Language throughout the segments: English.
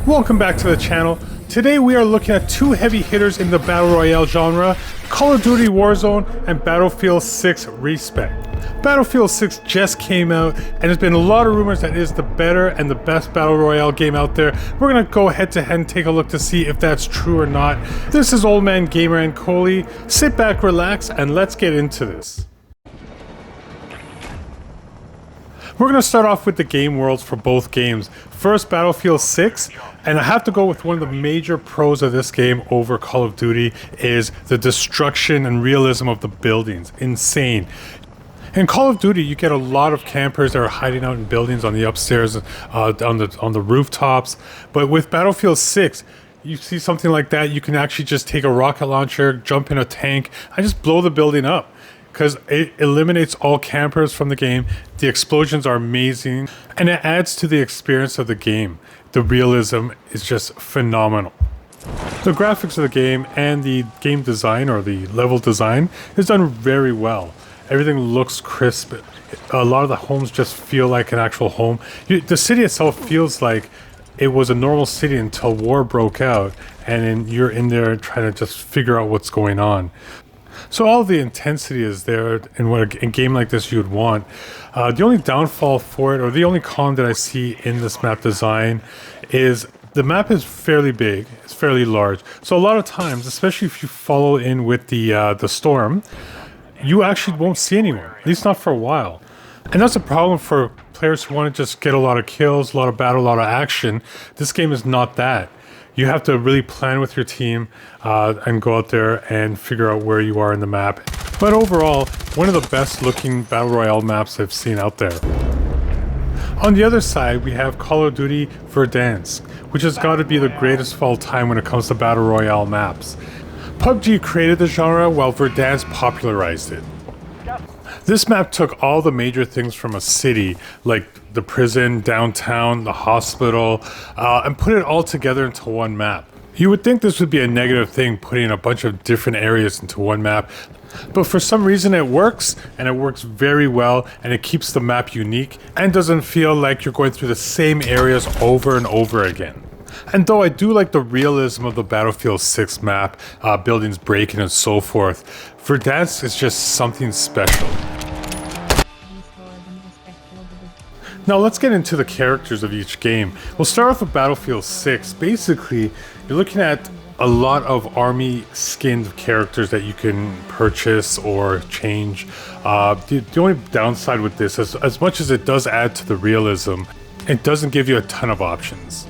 Welcome back to the channel. Today we are looking at two heavy hitters in the Battle Royale genre, Call of Duty Warzone and Battlefield 6 Respect. Battlefield 6 just came out and there's been a lot of rumors that it is the better and the best Battle Royale game out there. We're going to go head to head and take a look to see if that's true or not. This is Old Man Gamer and Coley. Sit back, relax, and let's get into this. We're going to start off with the game worlds for both games. First, Battlefield 6, and I have to go with one of the major pros of this game over Call of Duty is the destruction and realism of the buildings. Insane. In Call of Duty, you get a lot of campers that are hiding out in buildings on the upstairs, on the rooftops. But with Battlefield 6, you see something like that, you can actually just take a rocket launcher, jump in a tank, and just blow the building up. Because it eliminates all campers from the game. The explosions are amazing, and it adds to the experience of the game. The realism is just phenomenal. The graphics of the game and the game design or the level design is done very well. Everything looks crisp. A lot of the homes just feel like an actual home. The city itself feels like it was a normal city until war broke out, and then you're in there trying to just figure out what's going on. So all the intensity is there in what a game like this you would want. The only downfall for it, or the only con that I see in this map design, is the map is fairly big. It's fairly large. So a lot of times, especially if you follow in with the storm, you actually won't see anyone, at least not for a while. And that's a problem for players who want to just get a lot of kills, a lot of battle, a lot of action. This game is not that. You have to really plan with your team and go out there and figure out where you are in the map. But overall, one of the best looking Battle Royale maps I've seen out there. On the other side, we have Call of Duty Verdansk, which has got to be the greatest of all time when it comes to Battle Royale maps. PUBG created the genre while Verdansk popularized it. This map took all the major things from a city, like the prison, downtown, the hospital, and put it all together into one map. You would think this would be a negative thing, putting a bunch of different areas into one map, but for some reason it works, and it works very well, and it keeps the map unique, and doesn't feel like you're going through the same areas over and over again. And though I do like the realism of the Battlefield 6 map, buildings breaking and so forth, Verdansk is just something special. Now let's get into the characters of each game. We'll start off with Battlefield 6. Basically, you're looking at a lot of army skinned characters that you can purchase or change. The only downside with this is as much as it does add to the realism, it doesn't give you a ton of options.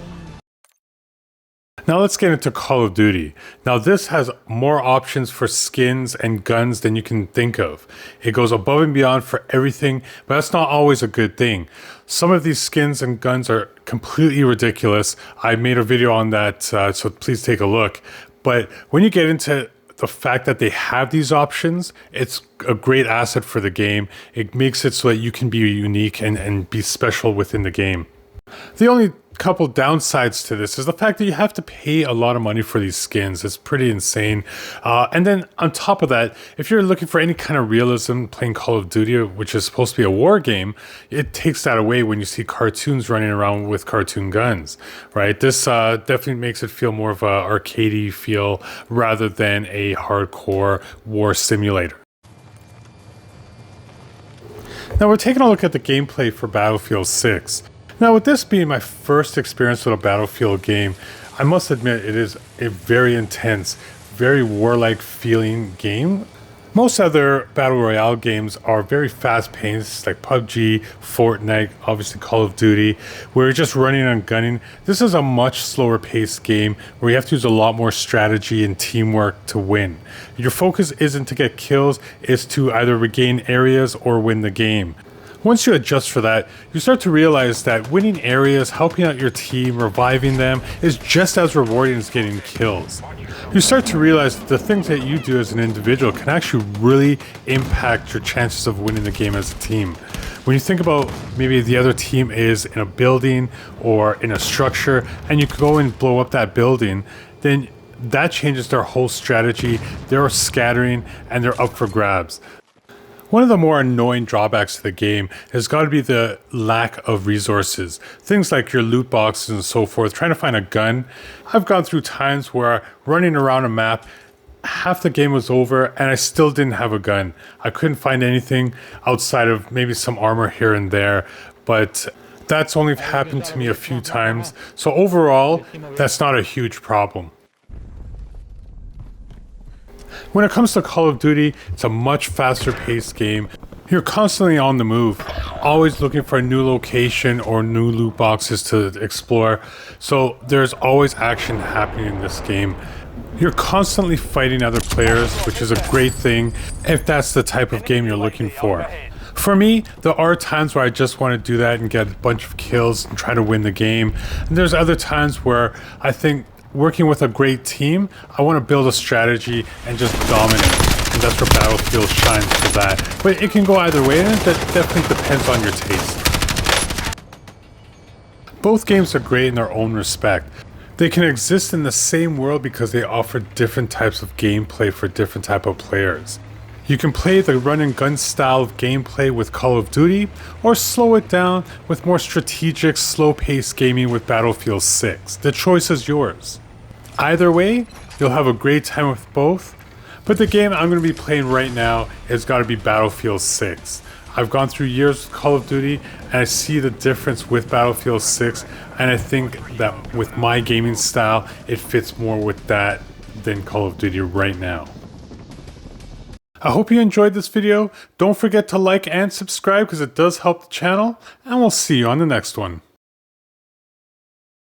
Now let's get into Call of Duty. Now this has more options for skins and guns than you can think of. It goes above and beyond for everything, but that's not always a good thing. Some of these skins and guns are completely ridiculous. I made a video on that, so please take a look. But when you get into the fact that they have these options, it's a great asset for the game. It makes it so that you can be unique and be special within the game. The only couple downsides to this is the fact that you have to pay a lot of money for these skins. It's pretty insane. And then on top of that, if you're looking for any kind of realism playing Call of Duty, which is supposed to be a war game, it takes that away when you see cartoons running around with cartoon guns, right? This definitely makes it feel more of a arcadey feel rather than a hardcore war simulator. Now we're taking a look at the gameplay for Battlefield 6. Now, with this being my first experience with a Battlefield game, I must admit it is a very intense, very warlike feeling game. Most other Battle Royale games are very fast-paced, like PUBG, Fortnite, obviously Call of Duty, where you're just running and gunning. This is a much slower-paced game where you have to use a lot more strategy and teamwork to win. Your focus isn't to get kills, it's to either regain areas or win the game. Once you adjust for that, you start to realize that winning areas, helping out your team, reviving them is just as rewarding as getting kills. You start to realize that the things that you do as an individual can actually really impact your chances of winning the game as a team. When you think about maybe the other team is in a building or in a structure and you go and blow up that building, then that changes their whole strategy. They're scattering and they're up for grabs. One of the more annoying drawbacks to the game has got to be the lack of resources. Things like your loot boxes and so forth, trying to find a gun. I've gone through times where running around a map, half the game was over and I still didn't have a gun. I couldn't find anything outside of maybe some armor here and there, but that's only happened to me a few times. So overall, that's not a huge problem. When it comes to Call of Duty, it's a much faster paced game. You're constantly on the move, always looking for a new location or new loot boxes to explore. So there's always action happening in this game. You're constantly fighting other players, which is a great thing if that's the type of game you're looking for. For me, there are times where I just want to do that and get a bunch of kills and try to win the game. And there's other times where I think working with a great team, I want to build a strategy and just dominate. And that's where Battlefield shines for that. But it can go either way, and that definitely depends on your taste. Both games are great in their own respect. They can exist in the same world because they offer different types of gameplay for different type of players. You can play the run and gun style of gameplay with Call of Duty, or slow it down with more strategic, slow-paced gaming with Battlefield 6. The choice is yours. Either way, you'll have a great time with both, but the game I'm going to be playing right now has got to be Battlefield 6. I've gone through years with Call of Duty, and I see the difference with Battlefield 6, and I think that with my gaming style, it fits more with that than Call of Duty right now. I hope you enjoyed this video. Don't forget to like and subscribe because it does help the channel, and we'll see you on the next one.